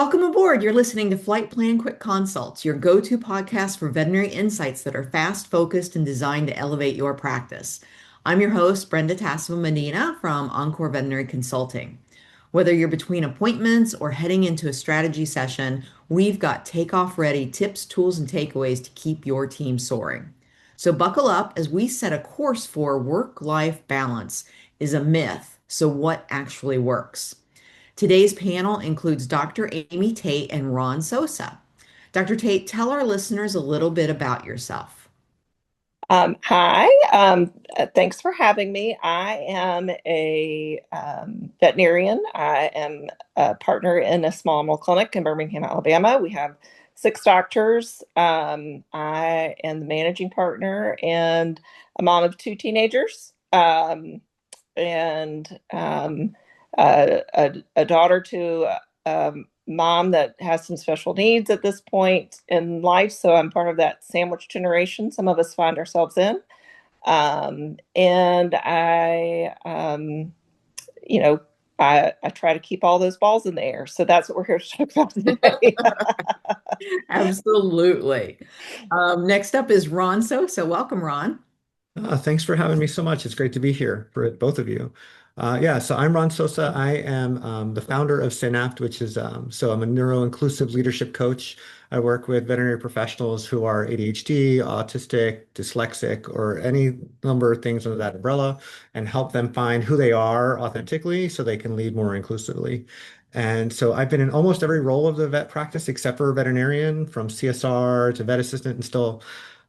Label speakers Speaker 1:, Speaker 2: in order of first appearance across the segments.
Speaker 1: Welcome aboard. You're listening to Flight Plan Quick Consults, your go-to podcast for veterinary insights that are fast, focused, and designed to elevate your practice. I'm your host, Brenda Tassimo Medina from Encore Veterinary Consulting. Whether you're between appointments or heading into a strategy session, we've got takeoff ready tips, tools, and takeaways to keep your team soaring. So buckle up as we set a course for work-life balance is a myth. So what actually works? Today's panel includes Dr. Amy Tate and Ron Sosa. Dr. Tate, tell our listeners a little bit about yourself.
Speaker 2: Hi, thanks for having me. I am a veterinarian. I am a partner in a small animal clinic in Birmingham, Alabama. We have six doctors. I am the managing partner and a mom of two teenagers, and a daughter to mom that has some special needs at this point in life. So I'm part of that sandwich generation some of us find ourselves in. And you know, I try to keep all those balls in the air. So that's what we're here to talk about today.
Speaker 1: Absolutely. Next up is Ron Sosa. Welcome, Ron.
Speaker 3: Thanks for having me so much. It's great to be here for both of you. So I'm Ron Sosa. I am the founder of Synapt, which is I'm a neuro-inclusive leadership coach. I work with veterinary professionals who are ADHD, autistic, dyslexic, or any number of things under that umbrella, and help them find who they are authentically so they can lead more inclusively. And so I've been in almost every role of the vet practice except for veterinarian, from CSR to vet assistant, and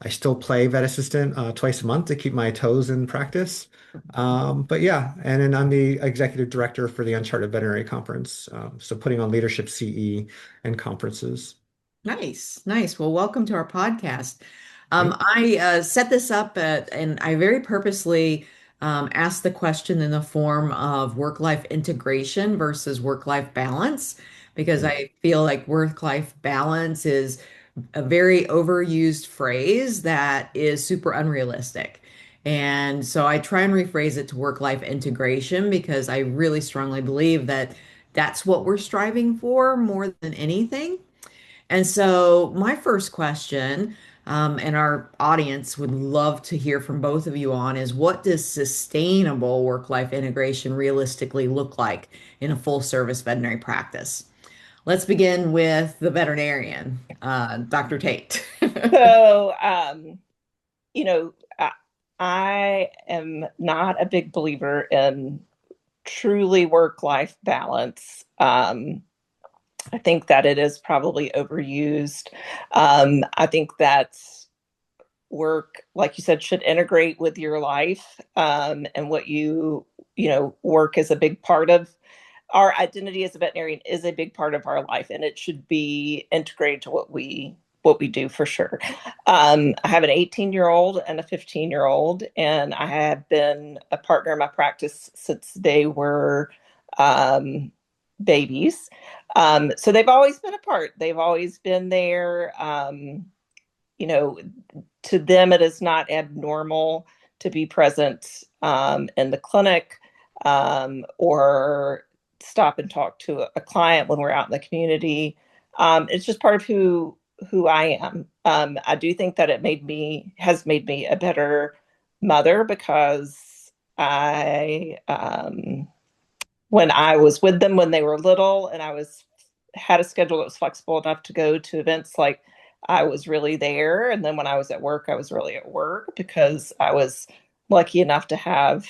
Speaker 3: I still play vet assistant twice a month to keep my toes in practice. But yeah, and then I'm the executive director for the Uncharted Veterinary Conference, so putting on leadership CE and conferences.
Speaker 1: Nice, nice. Well, welcome to our podcast.
Speaker 3: Thank
Speaker 1: I set this up and I very purposely asked the question in the form of work-life integration versus work-life balance, because
Speaker 3: you.
Speaker 1: I feel like work-life balance is a very overused phrase that is super unrealistic. And so I try and rephrase it to work-life integration because I really strongly believe that that's what we're striving for more than anything. And so, my first question, and our audience would love to hear from both of you on, is what does sustainable work-life integration realistically look like in a full-service veterinary practice? Let's begin with the veterinarian, Dr. Tate.
Speaker 2: So, you know, I, I am not a big believer in truly work-life balance. I think that it is probably overused. I think that work, like you said, should integrate with your life, and what work is a big part of our identity as a veterinarian is a big part of our life, and it should be integrated to what we do for sure. I have an 18-year-old and a 15-year-old, and I have been a partner in my practice since they were um, babies. So they've always been a part. They've always been there. You know, to them, it is not abnormal to be present in the clinic, or stop and talk to a client when we're out in the community. It's just part of who I am. I do think that has made me a better mother because when I was with them when they were little and had a schedule that was flexible enough to go to events, like I was really there. And then when I was at work, I was really at work because I was lucky enough to have,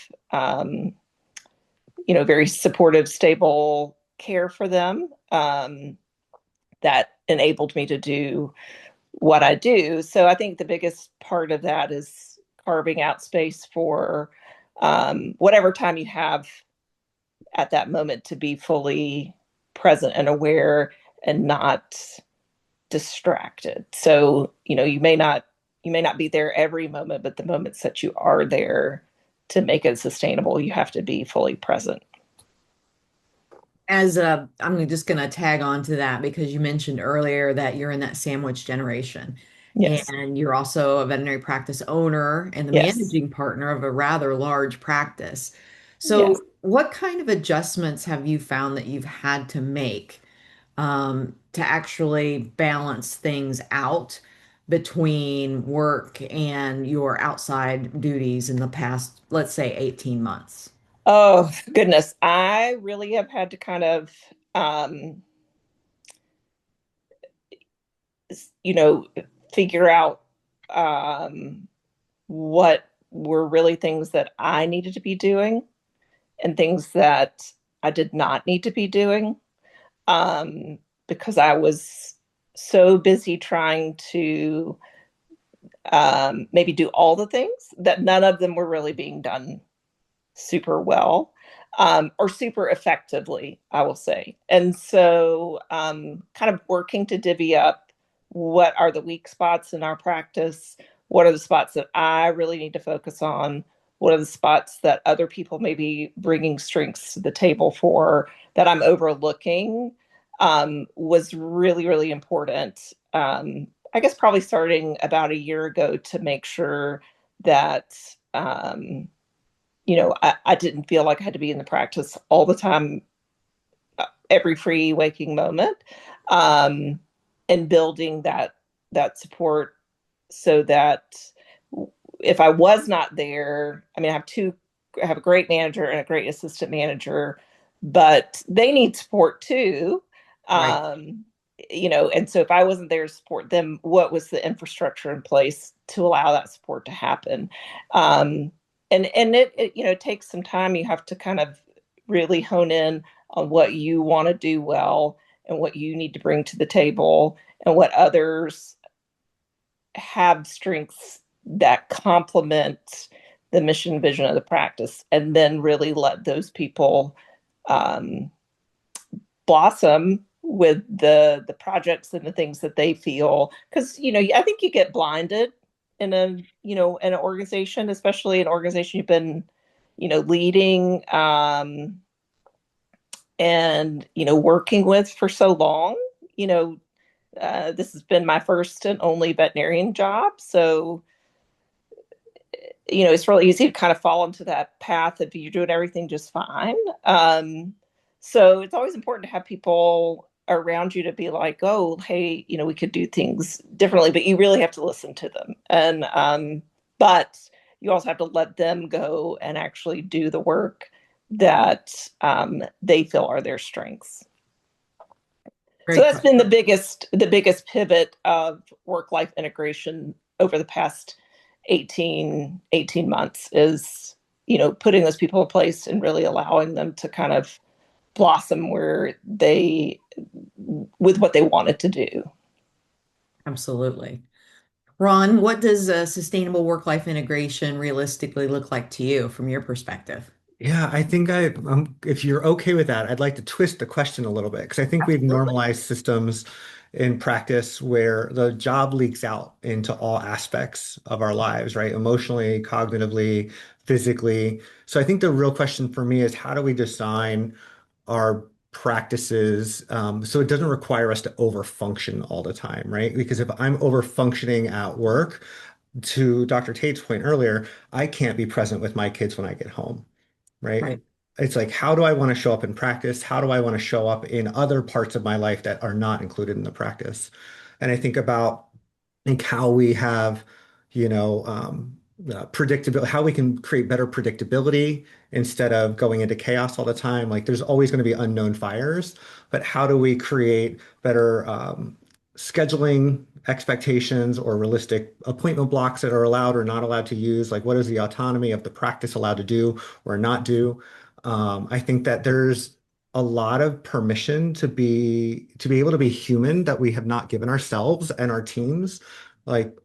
Speaker 2: very supportive, stable care for them, that enabled me to do what I do. So I think the biggest part of that is carving out space for whatever time you have at that moment to be fully present and aware and not distracted. So, you may not be there every moment, but the moments that you are there, to make it sustainable, you have to be fully present.
Speaker 1: I'm just going to tag on to that because you mentioned earlier that you're in that sandwich generation.
Speaker 2: Yes.
Speaker 1: And you're also a veterinary practice owner and the
Speaker 2: Yes.
Speaker 1: managing partner of a rather large practice.
Speaker 2: Yes.
Speaker 1: So, what kind of adjustments have you found that you've had to make to actually balance things out between work and your outside duties in the past, let's say, 18 months?
Speaker 2: Oh, goodness. I really have had to kind of, um, you know, figure out what were really things that I needed to be doing and things that I did not need to be doing, um, because I was so busy trying to maybe do all the things that none of them were really being done super well, or super effectively, I will say. And so, kind of working to divvy up what are the weak spots in our practice, what are the spots that I really need to focus on, what are the spots that other people may be bringing strengths to the table for that I'm overlooking, was really, really important. I guess probably starting about a year ago to make sure that, I didn't feel like I had to be in the practice all the time, every free waking moment, um, and building that support so that if I was not there, I mean, I have a great manager and a great assistant manager, but they need support too.
Speaker 1: Right.
Speaker 2: Um, and so if I wasn't there to support them, what was the infrastructure in place to allow that support to happen? Um, and it takes some time. You have to kind of really hone in on what you want to do well and what you need to bring to the table and what others have strengths that complement the mission vision of the practice, and then really let those people um, blossom with the projects and the things that they feel, because I think you get blinded in an organization, especially an organization you've been leading, and working with for so long. you know this has been my first and only veterinarian job, so it's really easy to kind of fall into that path if you're doing everything just fine. So it's always important to have people around you to be like, oh, hey, we could do things differently, but you really have to listen to them. And but you also have to let them go and actually do the work that they feel are their strengths. So
Speaker 1: Great.
Speaker 2: that's been the biggest pivot of work life integration over the past 18 months, is putting those people in place and really allowing them to kind of blossom where they with what they wanted to do.
Speaker 1: Absolutely. Ron, what does a sustainable work-life integration realistically look like to you from your perspective?
Speaker 3: Yeah, I think if you're okay with that, I'd like to twist the question a little bit because I think we've
Speaker 1: Absolutely.
Speaker 3: normalized systems in practice where the job leaks out into all aspects of our lives, right? Emotionally, cognitively, physically. So I think the real question for me is how do we design our practices so it doesn't require us to overfunction all the time, right? Because if I'm overfunctioning at work, to Dr. Tate's point earlier, I can't be present with my kids when I get home, right?
Speaker 1: Right.
Speaker 3: It's like, how do I want to show up in practice? How do I want to show up in other parts of my life that are not included in the practice? And I think about how we have, you know, predictability, how we can create better predictability instead of going into chaos all the time. Like there's always going to be unknown fires, but how do we create better scheduling expectations or realistic appointment blocks that are allowed or not allowed to use? Like what is the autonomy of the practice allowed to do or not do? I think that there's a lot of permission to be able to be human that we have not given ourselves and our teams. Like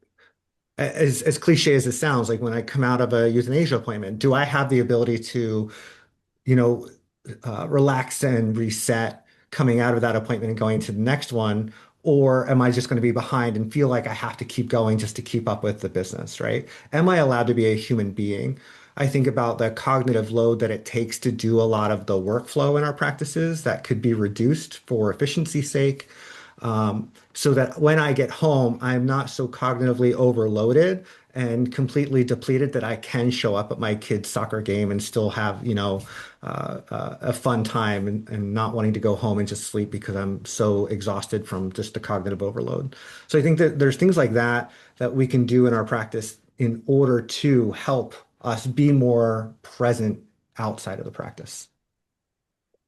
Speaker 3: as cliche as it sounds, like when I come out of a euthanasia appointment, do I have the ability to, you know, relax and reset coming out of that appointment and going to the next one? Or am I just going to be behind and feel like I have to keep going just to keep up with the business, right? Am I allowed to be a human being? I think about the cognitive load that it takes to do a lot of the workflow in our practices that could be reduced for efficiency's sake. so that when I get home, I'm not so cognitively overloaded and completely depleted that I can show up at my kid's soccer game and still have, a fun time and not wanting to go home and just sleep because I'm so exhausted from just the cognitive overload. So I think that there's things like that that we can do in our practice in order to help us be more present outside of the practice.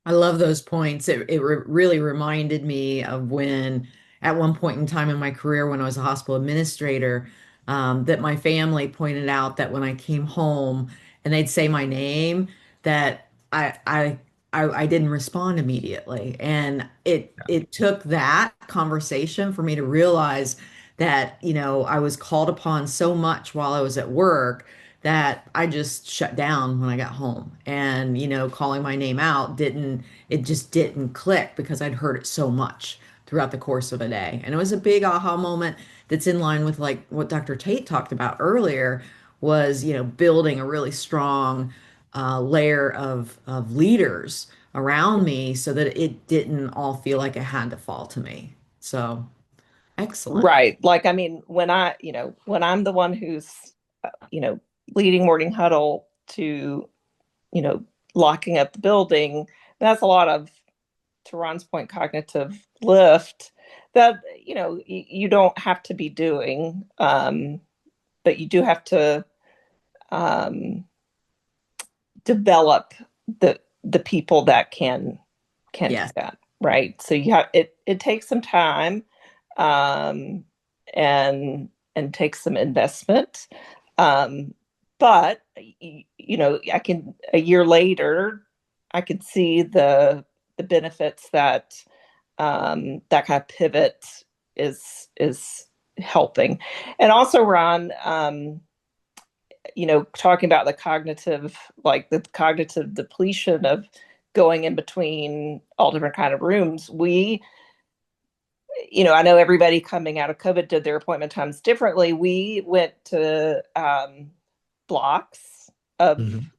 Speaker 1: I love those points. It really reminded me of when, at one point in time in my career, when I was a hospital administrator, that my family pointed out that when I came home and they'd say my name, that I didn't respond immediately, and it took that conversation for me to realize that, I was called upon so much while I was at work that I just shut down when I got home. And, calling my name out it just didn't click because I'd heard it so much throughout the course of a day. And it was a big aha moment that's in line with like what Dr. Tate talked about earlier was, building a really strong layer of leaders around me so that it didn't all feel like it had to fall to me. So excellent.
Speaker 2: Right. Like, I mean, when I'm the one who's, you know, leading morning huddle to, you know, locking up the building, that's a lot of, to Ron's point, cognitive lift that, you don't have to be doing, but you do have to develop the people that can do
Speaker 1: Yes.
Speaker 2: that, right? So you have it takes some time, um, and takes some investment. But I can, a year later, I could see the benefits that that kind of pivot is helping. And also, Ron, talking about the cognitive depletion of going in between all different kind of rooms. I know everybody coming out of COVID did their appointment times differently. We went to blocks of
Speaker 3: Mhm.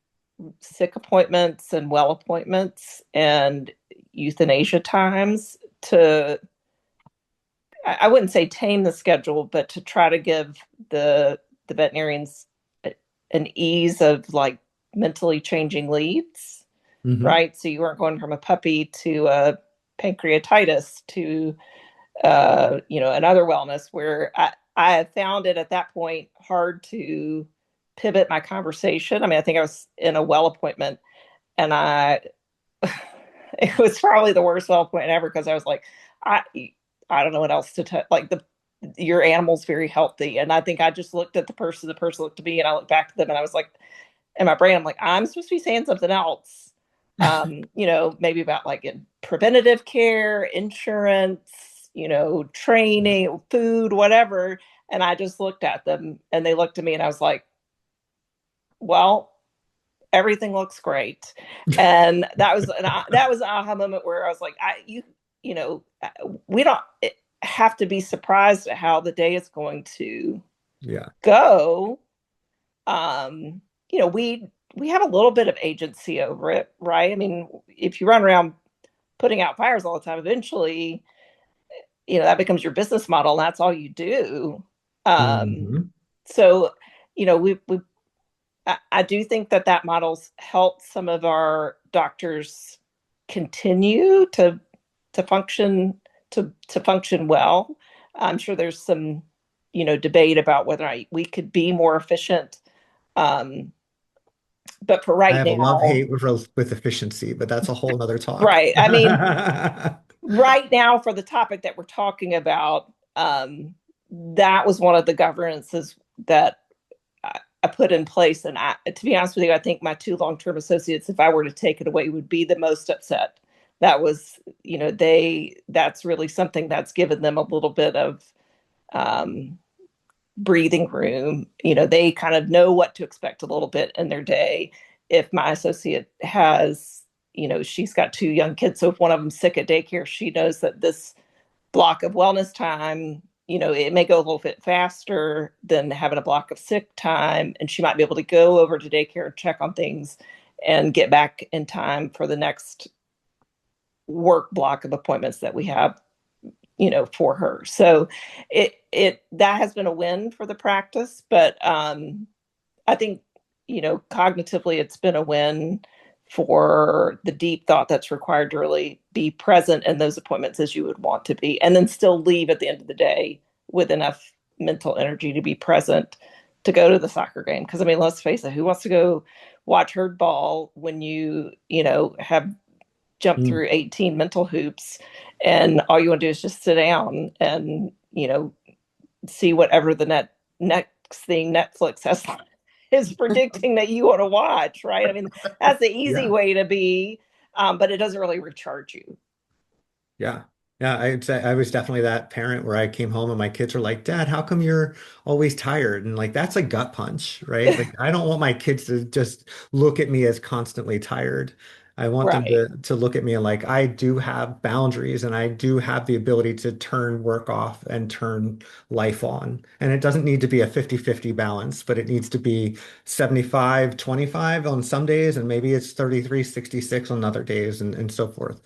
Speaker 2: sick appointments and well appointments and euthanasia times to, I wouldn't say tame the schedule, but to try to give the veterinarians an ease of like mentally changing leads,
Speaker 3: Mhm.
Speaker 2: right? So you weren't going from a puppy to a pancreatitis to another wellness where I found it at that point hard to pivot my conversation. I mean, I think I was in a well appointment and it was probably the worst well appointment ever because I was like, I, I don't know what else to tell. Like your animal's very healthy. And I think I just looked at the person looked at me and I looked back at them and I was like, in my brain, I'm like, I'm supposed to be saying something else. Maybe about like in preventative care, insurance, training, food, whatever. And I just looked at them and they looked at me and I was like, well, everything looks great. And that was an aha moment where I was like, we don't have to be surprised at how the day is going to
Speaker 3: Yeah.
Speaker 2: go. um, we have a little bit of agency over it, right? I mean, if you run around putting out fires all the time, eventually, that becomes your business model, and that's all you do. Um,
Speaker 3: Mhm.
Speaker 2: so, we I do think that model's helped some of our doctors continue to function to function well. I'm sure there's some, debate about whether we could be more efficient. Um, but for
Speaker 3: I
Speaker 2: right
Speaker 3: have a
Speaker 2: now,
Speaker 3: love-hate with efficiency, but that's a whole nother talk.
Speaker 2: right. I mean, right now for the topic that we're talking about, that was one of the governances that I put in place. And to be honest with you, I think my two long-term associates, if I were to take it away, would be the most upset. That was, that's really something that's given them a little bit of um, breathing room. They kind of know what to expect a little bit in their day. If my associate has, she's got two young kids, so if one of them's sick at daycare, she knows that this block of wellness time, it may go a little bit faster than having a block of sick time, and she might be able to go over to daycare and check on things and get back in time for the next work block of appointments that we have for her. So that has been a win for the practice, but I think, cognitively it's been a win for the deep thought that's required to really be present in those appointments as you would want to be, and then still leave at the end of the day with enough mental energy to be present to go to the soccer game. Because I mean, let's face it, who wants to go watch herd ball when have jumped
Speaker 3: Mm.
Speaker 2: through 18 mental hoops and all you want to do is just sit down and see whatever the next thing Netflix has is predicting that you want to watch, right? I mean, that's the easy
Speaker 3: Yeah.
Speaker 2: way to be, but it doesn't really recharge you.
Speaker 3: Yeah. Yeah, I'd say I was definitely that parent where I came home and my kids are like, Dad, how come you're always tired? And like, that's a gut punch, right? Like, I don't want my kids to just look at me as constantly tired. I want them
Speaker 2: Right,
Speaker 3: to look at me and like, I do have boundaries and I do have the ability to turn work off and turn life on. And it doesn't need to be a 50-50 balance, but it needs to be 75-25 on some days, and maybe it's 33-66 on other days and so forth.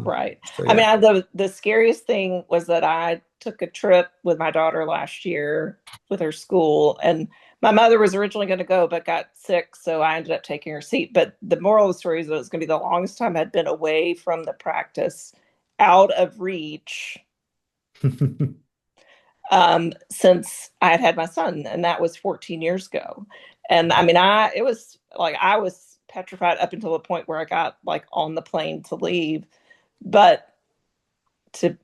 Speaker 2: right.
Speaker 3: So
Speaker 2: I mean,
Speaker 3: yeah.
Speaker 2: the scariest thing was that I took a trip with my daughter last year with her school, and my mother was originally going to go but got sick, so I ended up taking her seat. But the moral of the story is that it was going to be the longest time I'd been away from the practice, out of reach, since I had my son, and that was 14 years ago. And I mean, I was petrified up until the point where I got like on the plane to leave. But to,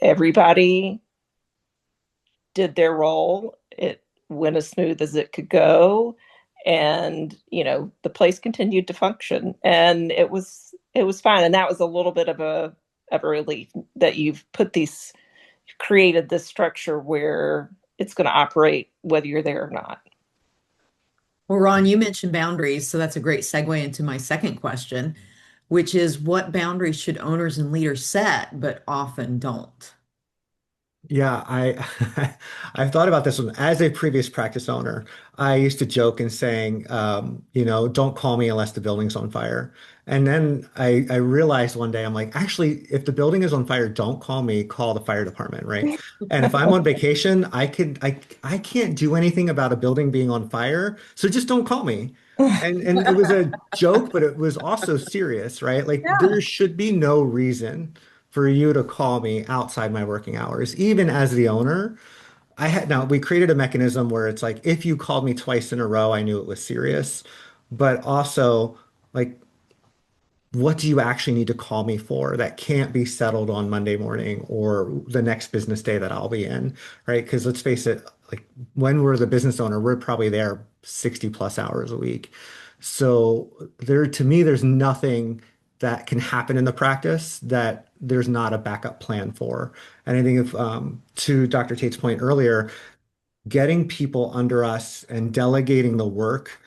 Speaker 2: everybody did their role. It went as smooth as it could go. And, the place continued to function, and it was fine. And that was a little bit of a relief that you've created this structure where it's going to operate whether you're there or not.
Speaker 1: Well, Ron, you mentioned boundaries, so that's a great segue into my second question, which is what boundaries should owners and leaders set, but often don't?
Speaker 3: Yeah, I've thought about this one as a previous practice owner. I used to joke and saying, don't call me unless the building's on fire. And then I realized one day, I'm like, actually, if the building is on fire, don't call me, call the fire department, right? And if I'm on vacation, I can't do anything about a building being on fire, so just don't call me. And it was a joke, but it was also serious, right? Like
Speaker 1: Yeah.
Speaker 3: there should be no reason for you to call me outside my working hours, even as the owner. Now we created a mechanism where it's like if you called me twice in a row, I knew it was serious, but also like what do you actually need to call me for that can't be settled on Monday morning or the next business day that I'll be in, right? Because let's face it, like when we're the business owner, we're probably there 60 plus hours a week. So to me, there's nothing that can happen in the practice that there's not a backup plan for. And I think if to Dr. Tate's point earlier, getting people under us and delegating the work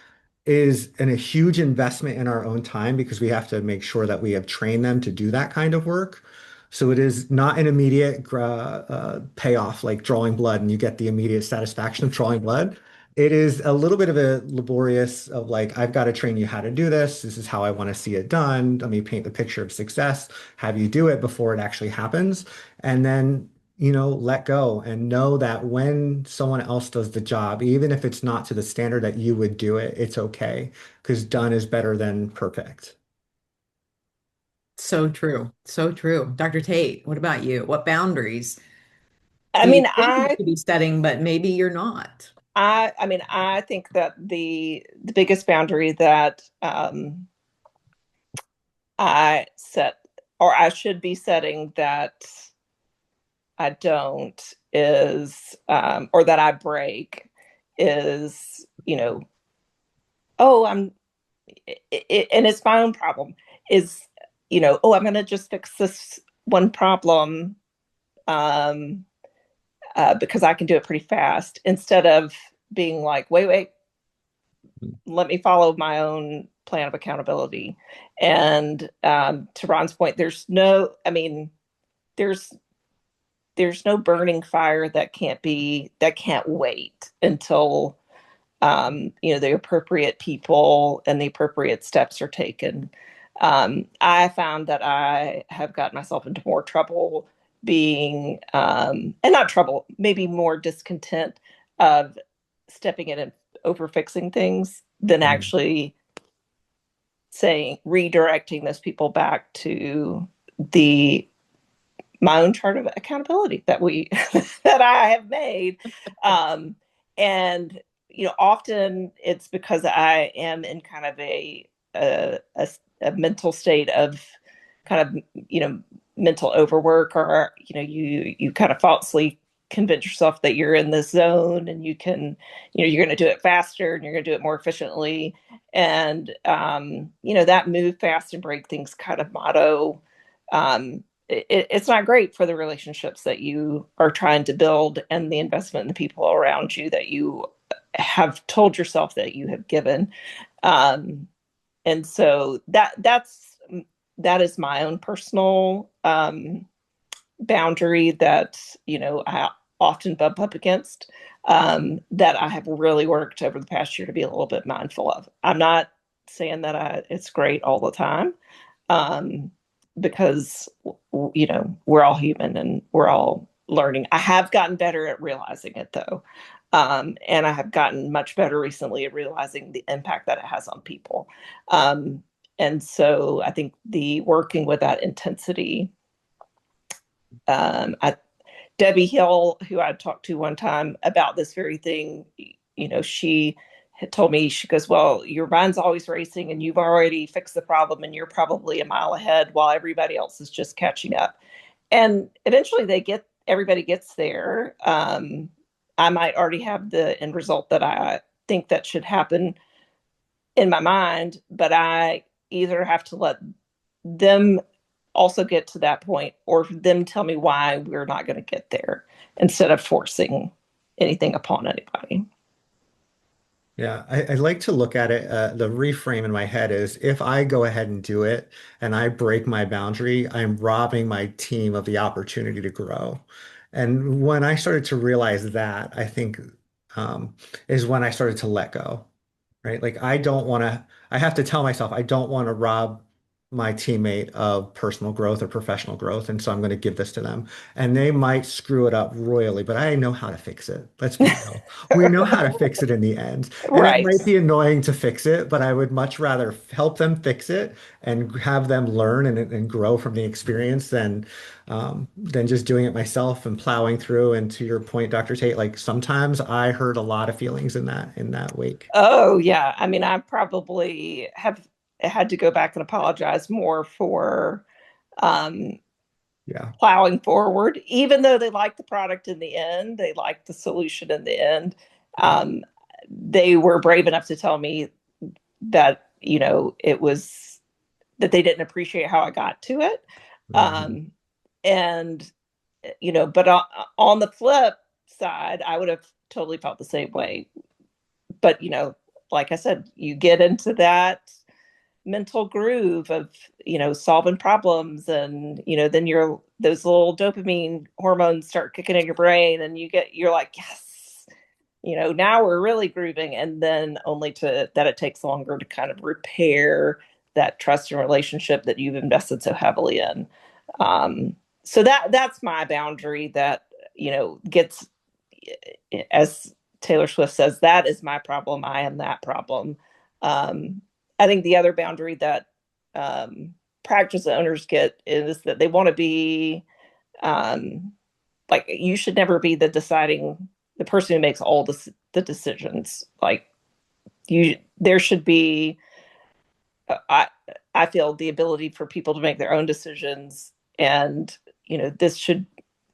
Speaker 3: is a huge investment in our own time because we have to make sure that we have trained them to do that kind of work. So it is not an immediate payoff like drawing blood and you get the immediate satisfaction of drawing blood. It is a little bit of a laborious of like, I've got to train you how to do this. This is how I want to see it done. Let me paint the picture of success, have you do it before it actually happens. And then let go and know that when someone else does the job, even if it's not to the standard that you would do it, it's okay because done is better than perfect.
Speaker 1: So true. So true. Dr. Tate, what about you? What boundaries
Speaker 2: I
Speaker 1: do you
Speaker 2: mean,
Speaker 1: think you should be setting, but maybe you're not?
Speaker 2: I think that the biggest boundary that I set, or I should be setting, that I don't is, or that I break is, oh, and it's my own problem, is, oh, I'm going to just fix this one problem, um, because I can do it pretty fast, instead of being like, wait, let me follow my own plan of accountability. And to Ron's point, there's there's no burning fire that can't wait until the appropriate people and the appropriate steps are taken. I found that I have gotten myself into more trouble being, and not trouble, maybe more discontent of stepping in and over fixing things than
Speaker 3: Mm.
Speaker 2: actually saying, redirecting those people back to the my own chart of accountability that we that I have made. Um, and often it's because I am in kind of a mental state of kind of mental overwork, or you kind of falsely convince yourself that you're in this zone and you can you're going to do it faster and you're going to do it more efficiently. And that move fast and break things kind of motto, it's not great for the relationships that you are trying to build and the investment in the people around you that you have told yourself that you have given. And so that is my own personal boundary that I often bump up against, that I have really worked over the past year to be a little bit mindful of. I'm not saying that it's great all the time, um, because we're all human and we're all learning. I have gotten better at realizing it, though, and I have gotten much better recently at realizing the impact that it has on people. Um, and so I think the working with that intensity, I Debbie Hill, who I talked to one time about this very thing, she had told me, she goes, well, your mind's always racing and you've already fixed the problem and you're probably a mile ahead while everybody else is just catching up. And eventually everybody gets there. I might already have the end result that I think that should happen in my mind, but I either have to let them also get to that point or them tell me why we're not going to get there instead of forcing anything upon anybody.
Speaker 3: Yeah, I like to look at it. The reframe in my head is if I go ahead and do it and I break my boundary, I'm robbing my team of the opportunity to grow. And when I started to realize that, I think is when I started to let go, right? Like I don't want to, I have to tell myself I don't want to rob my teammate of personal growth or professional growth. And so I'm going to give this to them. And they might screw it up royally, but I know how to fix it. Let's be real. We know how to fix it in the end. And it
Speaker 2: Right.
Speaker 3: might be annoying to fix it, but I would much rather help them fix it and have them learn and grow from the experience than just doing it myself and plowing through. And to your point, Dr. Tate, like sometimes I hurt a lot of feelings in that wake.
Speaker 2: Oh, yeah. I mean, I probably have had to go back and apologize more for um,
Speaker 3: Yeah.
Speaker 2: plowing forward, even though they like the product in the end, they like the solution in the end.
Speaker 3: Yeah.
Speaker 2: Um, they were brave enough to tell me that, it was that they didn't appreciate how I got to it.
Speaker 3: Mhm.
Speaker 2: Um, and, but on the flip side, I would have totally felt the same way. But, like I said, you get into that mental groove of solving problems, and then those little dopamine hormones start kicking in your brain and you're like, yes, now we're really grooving. And then only to that it takes longer to kind of repair that trust and relationship that you've invested so heavily in. So that's my boundary that gets, as Taylor Swift says, that is my problem, I am that problem. um, I think the other boundary that um, practice owners get is that they want to be, um, like, you should never be the person who makes all the decisions. Like, there should be, I I feel, the ability for people to make their own decisions. And this should,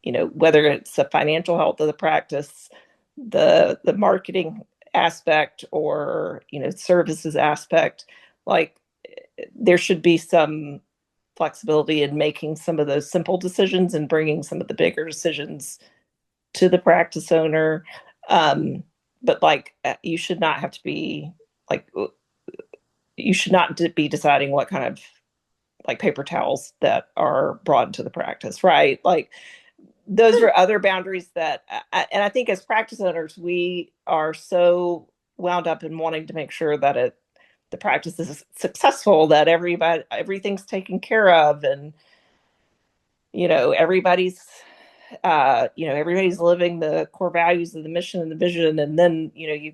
Speaker 2: whether it's the financial health of the practice, the marketing aspect, or services aspect, like, there should be some flexibility in making some of those simple decisions and bringing some of the bigger decisions to the practice owner. um but like, you should not have to be like, you should not be deciding what kind of, like, paper towels that are brought into the practice, right? Like, those are other boundaries that, and I think as practice owners, we are so wound up in wanting to make sure that the practice is successful, that everything's taken care of, and everybody's everybody's living the core values of the mission and the vision. And then you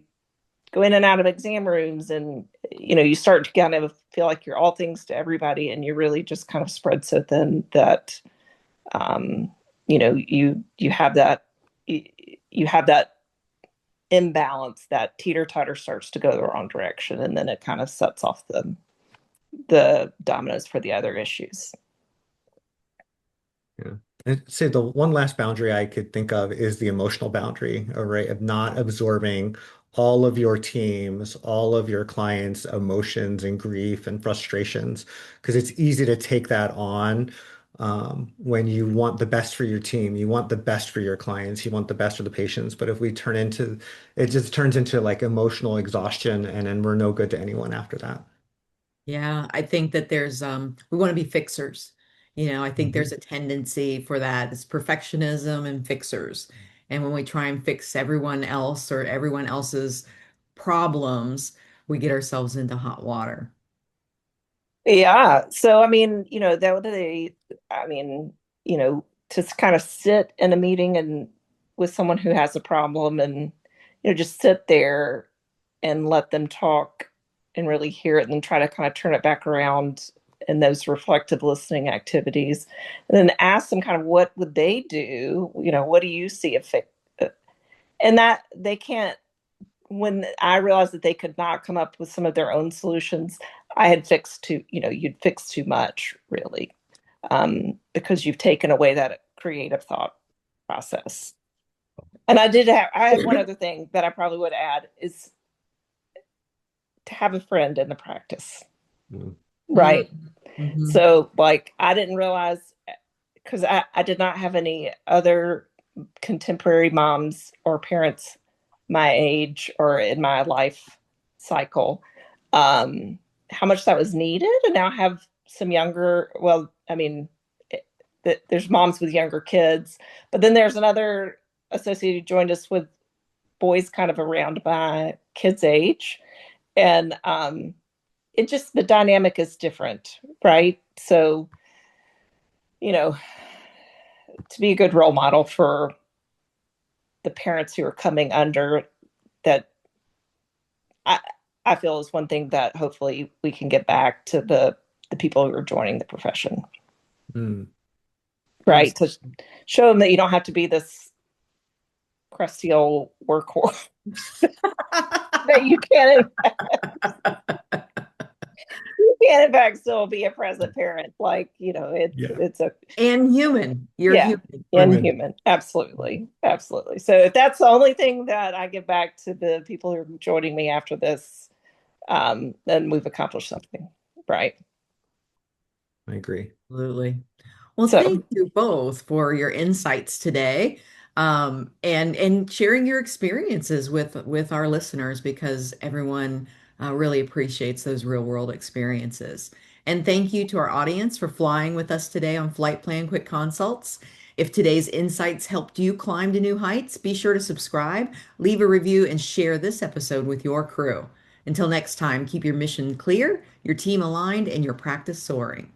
Speaker 2: go in and out of exam rooms, and you start to kind of feel like you're all things to everybody, and you really just kind of spread so thin that you have that imbalance, that teeter-totter starts to go the wrong direction, and then it kind of sets off the dominoes for the other issues.
Speaker 3: Yeah. And say the one last boundary I could think of is the emotional boundary, all right, of not absorbing all of your teams, all of your clients' emotions and grief and frustrations, because it's easy to take that on when you want the best for your team, you want the best for your clients, you want the best for the patients. But if we turn into, it just turns into like emotional exhaustion, and then we're no good to anyone after that.
Speaker 1: Yeah, I think that there's we want to be fixers. I think there's
Speaker 3: Mhm.
Speaker 1: a tendency for that. It's perfectionism and fixers. And when we try and fix everyone else or everyone else's problems, we get ourselves into hot water.
Speaker 2: Yeah. So, I mean, I mean, to kind of sit in a meeting and with someone who has a problem, and, just sit there and let them talk and really hear it, and then try to kind of turn it back around in those reflective listening activities. And then ask them kind of, what would they do? What do you see if it, and that they can't, when I realized that they could not come up with some of their own solutions, I had fixed you'd fix too much, really, because you've taken away that creative thought process. And I have one other thing that I probably would add is to have a friend in the practice,
Speaker 3: Mm.
Speaker 2: right?
Speaker 1: Mm-hmm.
Speaker 2: So, like, I didn't realize, because I did not have any other contemporary moms or parents my age or in my life cycle, um, how much that was needed. And now I have some younger, well, I mean, there's moms with younger kids, but then there's another associate who joined us with boys kind of around my kids' age. And it just, the dynamic is different, right? So, you know, to be a good role model for the parents who are coming under that, I, I feel is one thing that hopefully we can get back to the people who are joining the profession,
Speaker 3: Mm.
Speaker 2: right? To
Speaker 1: Absolutely.
Speaker 2: show them that you don't have to be this crusty old workhorse, that you can in fact still be a present parent. Like,
Speaker 3: Yeah.
Speaker 2: it's a,
Speaker 1: And human. You're
Speaker 2: yeah,
Speaker 1: human.
Speaker 3: Human.
Speaker 2: inhuman. Absolutely. Absolutely. So if that's the only thing that I give back to the people who are joining me after this, then we've accomplished something, right?
Speaker 3: I agree.
Speaker 1: Absolutely. Well,
Speaker 2: So
Speaker 1: thank you both for your insights today, and sharing your experiences with our listeners, because everyone really appreciates those real world experiences. And thank you to our audience for flying with us today on Flight Plan Quick Consults. If today's insights helped you climb to new heights, be sure to subscribe, leave a review, and share this episode with your crew. Until next time, keep your mission clear, your team aligned, and your practice soaring.